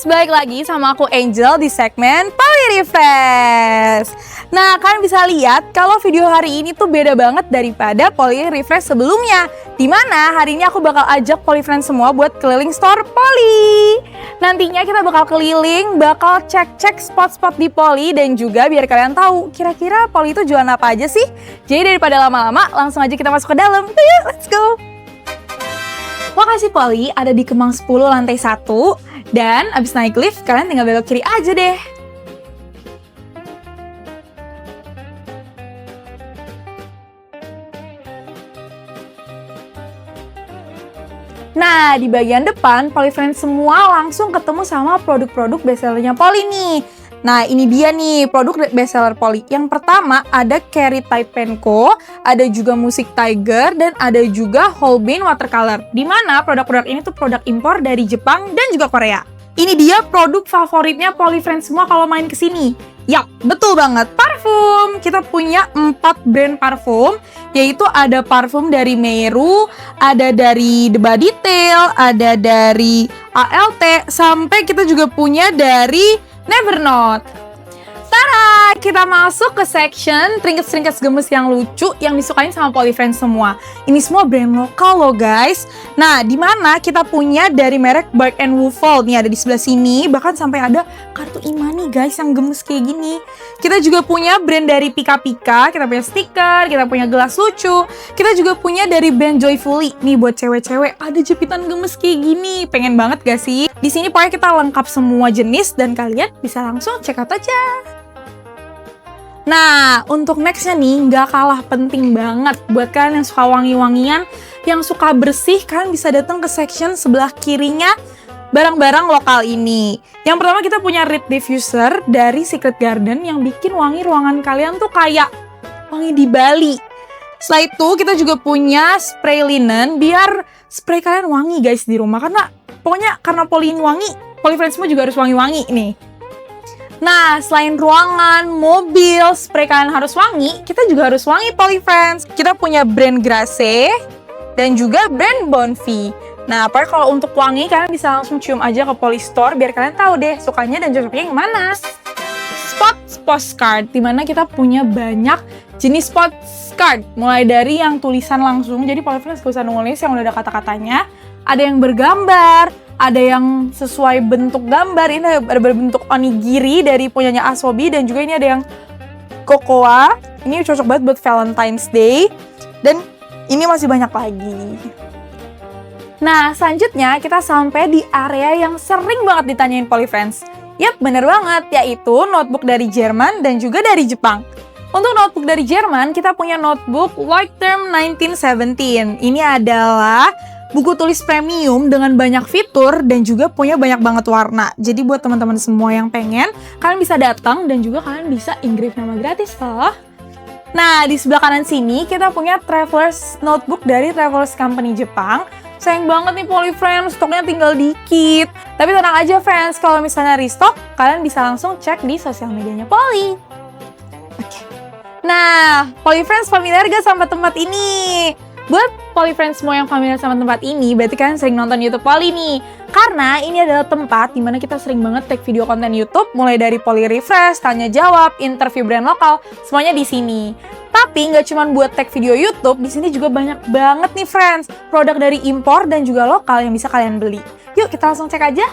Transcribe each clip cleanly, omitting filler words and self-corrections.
guys, balik lagi sama aku Angel di segmen Poly Refresh. Nah, kalian bisa lihat kalau video hari ini tuh beda banget daripada Poly Refresh sebelumnya. Dimana hari ini aku bakal ajak Poly Friends semua buat keliling store Poly. Nantinya kita bakal keliling, bakal cek-cek spot-spot di Poly dan juga biar kalian tahu kira-kira Poly itu jualan apa aja sih. Jadi daripada lama-lama, langsung aja kita masuk ke dalam. Yuk, let's go! Lokasi Poly ada di Kemang 10 lantai 1 dan abis naik lift kalian tinggal belok kiri aja deh. Nah, di bagian depan Poly Friends semua langsung ketemu sama produk-produk bestsellernya Poly nih. Nah, ini dia nih produk bestseller Poly. Yang pertama ada Carry Type Penco, ada juga Musik Tiger, dan ada juga Holbein Watercolor. Di mana produk-produk ini tuh produk impor dari Jepang dan juga Korea. Ini dia produk favoritnya Poly Friends semua kalau main kesini. Yap, betul banget, parfum. Kita punya 4 brand parfum, yaitu ada parfum dari Meru, ada dari The Body Tale, ada dari ALT, sampai kita juga punya dari Nevernote. Tara, kita masuk ke section trinkets-trinkets gemes yang lucu yang disukain sama Poly Friends semua. Ini semua brand lokal loh guys. Nah, di mana kita punya dari merek Bark & Woofle nih ada di sebelah sini, bahkan sampai ada kartu imani guys yang gemes kayak gini. Kita juga punya brand dari Pika Pika, kita punya stiker, kita punya gelas lucu. Kita juga punya dari brand Joyfully. Nih buat cewek-cewek ada jepitan gemes kayak gini. Pengen banget gak sih? Di sini pokoknya kita lengkap semua jenis dan kalian bisa langsung check out aja. Nah, untuk nextnya nih, nggak kalah penting banget buat kalian yang suka wangi-wangian, yang suka bersih, kalian bisa datang ke section sebelah kirinya barang-barang lokal ini. Yang pertama kita punya Reed Diffuser dari Secret Garden yang bikin wangi ruangan kalian tuh kayak wangi di Bali. Setelah itu kita juga punya spray linen biar spray kalian wangi guys di rumah. Karena Poly ini wangi, Poly Friends semua juga harus wangi-wangi nih. Nah, selain ruangan, mobil, spray kalian harus wangi, kita juga harus wangi Poly Friends. Kita punya brand Grace dan juga brand Bonfi. Nah, apalagi kalau untuk wangi, kalian bisa langsung cium aja ke Poly Store biar kalian tahu deh sukanya dan cocoknya yang mana. Spot postcard, dimana kita punya banyak jenis postcard. Mulai dari yang tulisan langsung, jadi Poly Friends gak usah nulis yang udah ada kata-katanya. Ada yang bergambar, ada yang sesuai bentuk gambar, ini ada berbentuk onigiri dari punyanya Asobi, dan juga ini ada yang Cocoa, ini cocok banget buat Valentine's Day, dan ini masih banyak lagi. Nah, selanjutnya kita sampai di area yang sering banget ditanyain Poly Friends. Yap, bener banget, yaitu notebook dari Jerman dan juga dari Jepang. Untuk notebook dari Jerman, kita punya notebook Leuchtturm 1917. Ini adalah buku tulis premium dengan banyak fitur dan juga punya banyak banget warna. Jadi buat teman-teman semua yang pengen, kalian bisa datang dan juga kalian bisa engrave nama gratis loh. Nah, di sebelah kanan sini kita punya Traveler's Notebook dari Traveler's Company Jepang. Sayang banget nih Poly Friends, stoknya tinggal dikit. Tapi tenang aja friends, kalau misalnya restock, kalian bisa langsung cek di sosial medianya Poly. Oke. Nah, Poly Friends familiar gak sama tempat ini? Buat Poly Friends semua yang familiar sama tempat ini, berarti kalian sering nonton YouTube Poly nih. Karena ini adalah tempat dimana kita sering banget take video konten YouTube, mulai dari Poly Refresh, tanya jawab, interview brand lokal, semuanya di sini. Tapi nggak cuma buat take video YouTube, di sini juga banyak banget nih friends, produk dari impor dan juga lokal yang bisa kalian beli. Yuk kita langsung cek aja.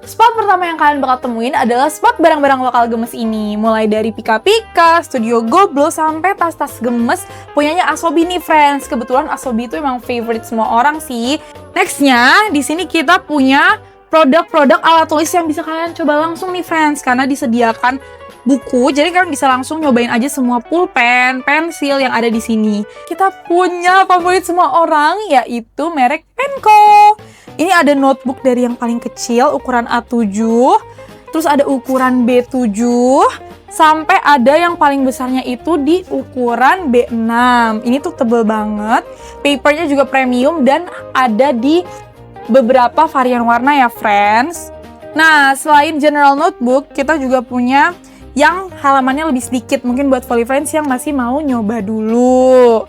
Spot pertama yang kalian bakal temuin adalah spot barang-barang lokal gemes ini. Mulai dari Pika Pika, Studio Goblo, sampai tas-tas gemes punyanya Asobi nih friends. Kebetulan Asobi itu emang favorite semua orang sih. Nextnya, di sini kita punya produk-produk alat tulis yang bisa kalian coba langsung nih friends. Karena disediakan buku, jadi kalian bisa langsung nyobain aja semua pulpen, pensil yang ada di sini. Kita punya favorit semua orang, yaitu merek Penco. Ini ada notebook dari yang paling kecil, ukuran A7, terus ada ukuran B7, sampai ada yang paling besarnya itu di ukuran B6. Ini tuh tebel banget, papernya juga premium dan ada di beberapa varian warna ya friends. Nah, selain general notebook, kita juga punya yang halamannya lebih sedikit, mungkin buat Poly Friends yang masih mau nyoba dulu.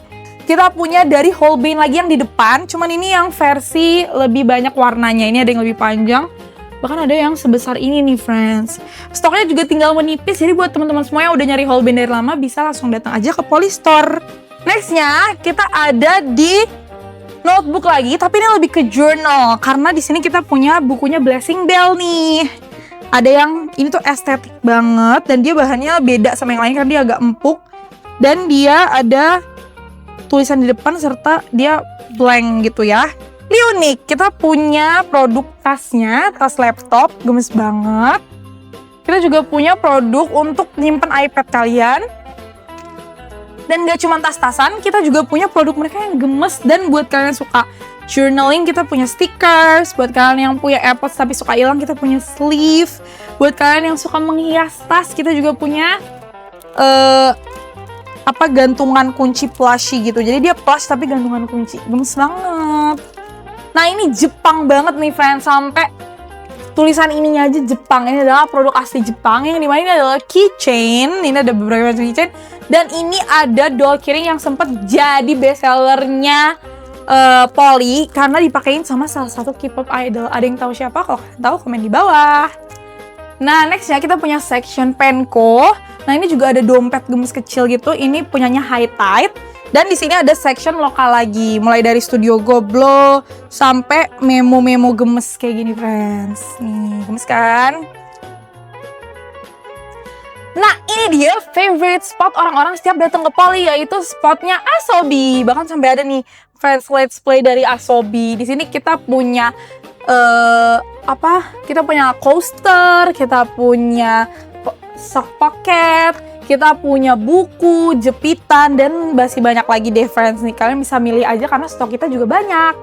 Kita punya dari Holbein lagi yang di depan, cuman ini yang versi lebih banyak warnanya. Ini ada yang lebih panjang, Bahkan ada yang sebesar ini nih friends. Stoknya juga tinggal menipis, jadi buat teman-teman semua yang udah nyari Holbein dari lama bisa langsung datang aja ke Polystore. Nextnya kita ada di notebook lagi, tapi ini lebih ke journal karena di sini kita punya bukunya Blessing Bell nih. Ada yang ini tuh estetik banget dan dia bahannya beda sama yang lain karena dia agak empuk dan dia ada tulisan di depan serta dia blank gitu ya. Ini unik, kita punya produk tasnya, tas laptop, gemes banget. Kita juga punya produk untuk nyimpen iPad kalian. Dan gak cuma tas-tasan, kita juga punya produk mereka yang gemes. Dan buat kalian yang suka journaling, kita punya stickers. Buat kalian yang punya AirPods tapi suka hilang, kita punya sleeve. Buat kalian yang suka menghias tas, kita juga punya gantungan kunci plushie gitu. Jadi dia plush tapi gantungan kunci. Gemes banget. Nah ini Jepang banget nih friends, sampai tulisan ininya aja Jepang. Ini adalah produk asli Jepang, yang dimana ini adalah keychain. Ini ada beberapa macam keychain. Dan ini ada doll keyring yang sempat jadi bestsellernya Polly karena dipakein sama salah satu K-pop idol. Ada yang tahu siapa? Kalau kalian tahu komen di bawah. Nah nextnya kita punya section penko. Nah ini juga ada dompet gemes kecil gitu. Ini punyanya High Tide. Dan di sini ada section lokal lagi, mulai dari Studio Goblo sampai memo-memo gemes kayak gini, friends. Nih, gemes kan? Nah, ini dia favorite spot orang-orang setiap datang ke Polly, yaitu spotnya Asobi. Bahkan sampai ada nih friends let's play dari Asobi. Di sini kita punya Kita punya coaster, kita punya sock pocket, kita punya buku, jepitan, dan masih banyak lagi deh friends nih. Kalian bisa milih aja karena stok kita juga banyak.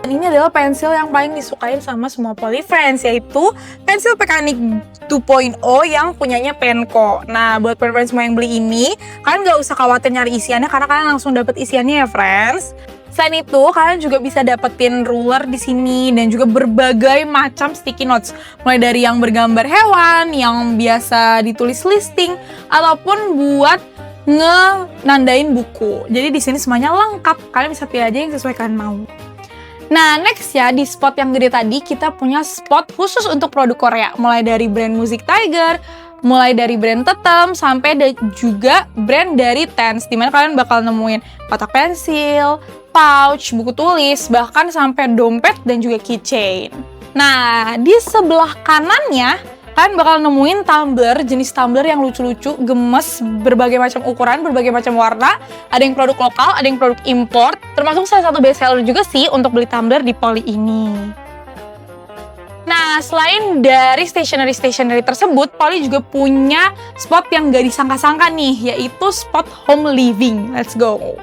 Dan ini adalah pensil yang paling disukain sama semua Polly friends, yaitu pensil Pekanik 2.0 yang punyanya Penko. Nah, buat friends semua yang beli ini, kalian gak usah khawatir nyari isiannya karena kalian langsung dapet isiannya ya friends. Selain itu, kalian juga bisa dapetin ruler di sini dan juga berbagai macam sticky notes. Mulai dari yang bergambar hewan, yang biasa ditulis listing, ataupun buat ngenandain buku. Jadi di sini semuanya lengkap. Kalian bisa pilih aja yang sesuai kalian mau. Nah, next ya, di spot yang gede tadi kita punya spot khusus untuk produk Korea. Mulai dari brand Music Tiger, mulai dari brand Tetem, sampai juga brand dari Tens. Dimana kalian bakal nemuin kotak pensil, pouch, buku tulis, bahkan sampai dompet dan juga keychain. Nah, di sebelah kanannya kalian bakal nemuin tumbler, jenis tumbler yang lucu-lucu, gemes, berbagai macam ukuran, berbagai macam warna. Ada yang produk lokal, ada yang produk import. Termasuk salah satu best seller juga sih untuk beli tumbler di Polly ini. Nah, selain dari stationery tersebut, Polly juga punya spot yang gak disangka-sangka nih, yaitu spot home living. Let's go!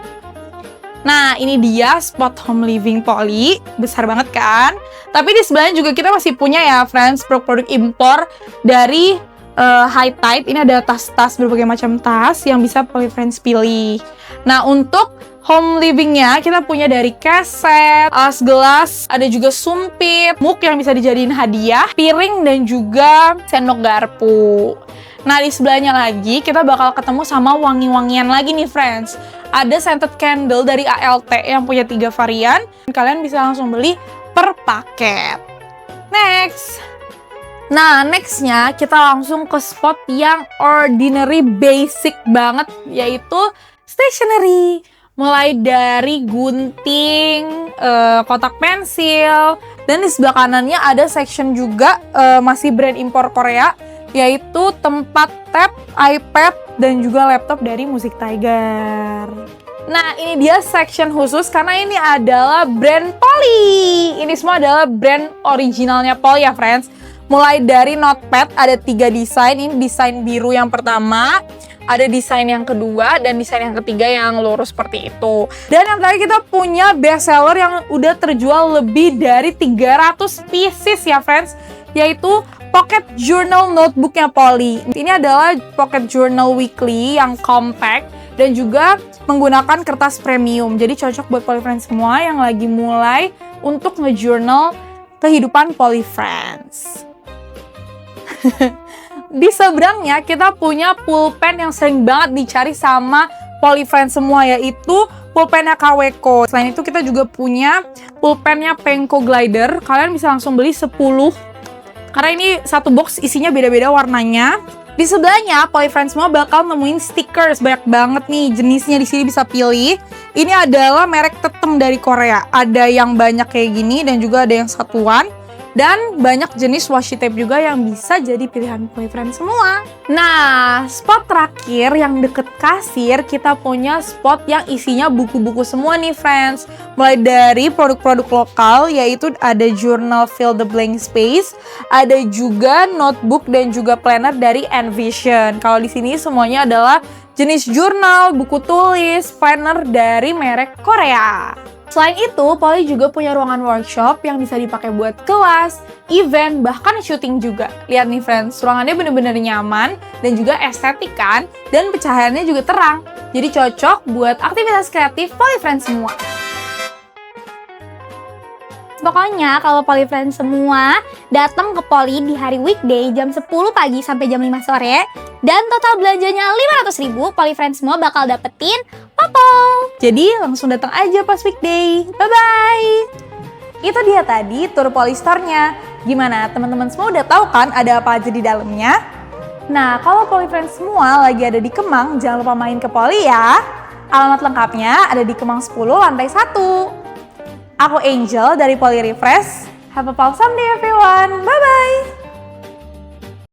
Nah, ini dia spot home living Polly, besar banget kan? Tapi di sebelahnya juga kita masih punya ya, friends, produk impor dari High Tide. Ini ada tas-tas, berbagai macam tas yang bisa Polly friends pilih. Nah, untuk home livingnya kita punya dari keset, alas gelas, ada juga sumpit, mug yang bisa dijadiin hadiah, piring, dan juga sendok garpu. Nah, di sebelahnya lagi kita bakal ketemu sama wangi-wangian lagi nih, friends. Ada scented candle dari ALT yang punya 3 varian. Kalian bisa langsung beli per paket. Next. Nah, nextnya kita langsung ke spot yang ordinary basic banget, yaitu stationery. Mulai dari gunting, kotak pensil, dan di sebelah kanannya ada section juga masih brand impor Korea, yaitu tempat tab, iPad, dan juga laptop dari Music Tiger. Nah, ini dia section khusus karena ini adalah brand Polly. Ini semua adalah brand originalnya Polly ya, friends. Mulai dari notepad ada 3 desain. Ini desain biru yang pertama, ada desain yang kedua, dan desain yang ketiga yang lurus seperti itu. Dan yang terakhir kita punya best seller yang udah terjual lebih dari 300 pieces ya, friends, yaitu Pocket Journal Notebooknya Polly. Ini adalah Pocket Journal Weekly yang compact dan juga menggunakan kertas premium. Jadi cocok buat Polly Friends semua yang lagi mulai untuk nge-journal kehidupan Polly Friends. Di seberangnya kita punya pulpen yang sering banget dicari sama Polly Friends semua, yaitu pulpennya Kaweco. Selain itu kita juga punya pulpennya Penco Glider. Kalian bisa langsung beli 10. Karena ini satu box isinya beda-beda warnanya. Di sebelahnya, Polyfriends semua bakal nemuin stickers. Banyak banget nih jenisnya, di sini bisa pilih. Ini adalah merek Tetem dari Korea. Ada yang banyak kayak gini dan juga ada yang satuan. Dan banyak jenis washi tape juga yang bisa jadi pilihan Polyfriends semua. Nah, spot terakhir yang deket kasir, kita punya spot yang isinya buku-buku semua nih, friends. Mulai dari produk-produk lokal, yaitu ada jurnal Fill the Blank Space, ada juga notebook dan juga planner dari Envision. Kalau di sini semuanya adalah jenis jurnal, buku tulis, planner dari merek Korea. Selain itu, Poly juga punya ruangan workshop yang bisa dipakai buat kelas, event, bahkan syuting juga. Lihat nih friends, ruangannya bener-bener nyaman dan juga estetik kan, dan pencahayaannya juga terang. Jadi cocok buat aktivitas kreatif Polyfriends semua. Pokoknya kalau Polyfriends semua datang ke Poly di hari weekday jam 10 pagi sampai jam 5 sore dan total belanjanya 500.000, Polyfriends semua bakal dapetin popol. Jadi langsung datang aja pas weekday. Bye-bye! Itu dia tadi tour Poly Store-nya. Gimana, teman-teman semua udah tahu kan ada apa aja di dalamnya? Nah, kalau Polyfriends semua lagi ada di Kemang, jangan lupa main ke Poly ya. Alamat lengkapnya ada di Kemang 10 lantai 1. Aku Angel dari Poly Refresh. Have a awesome day everyone. Bye-bye!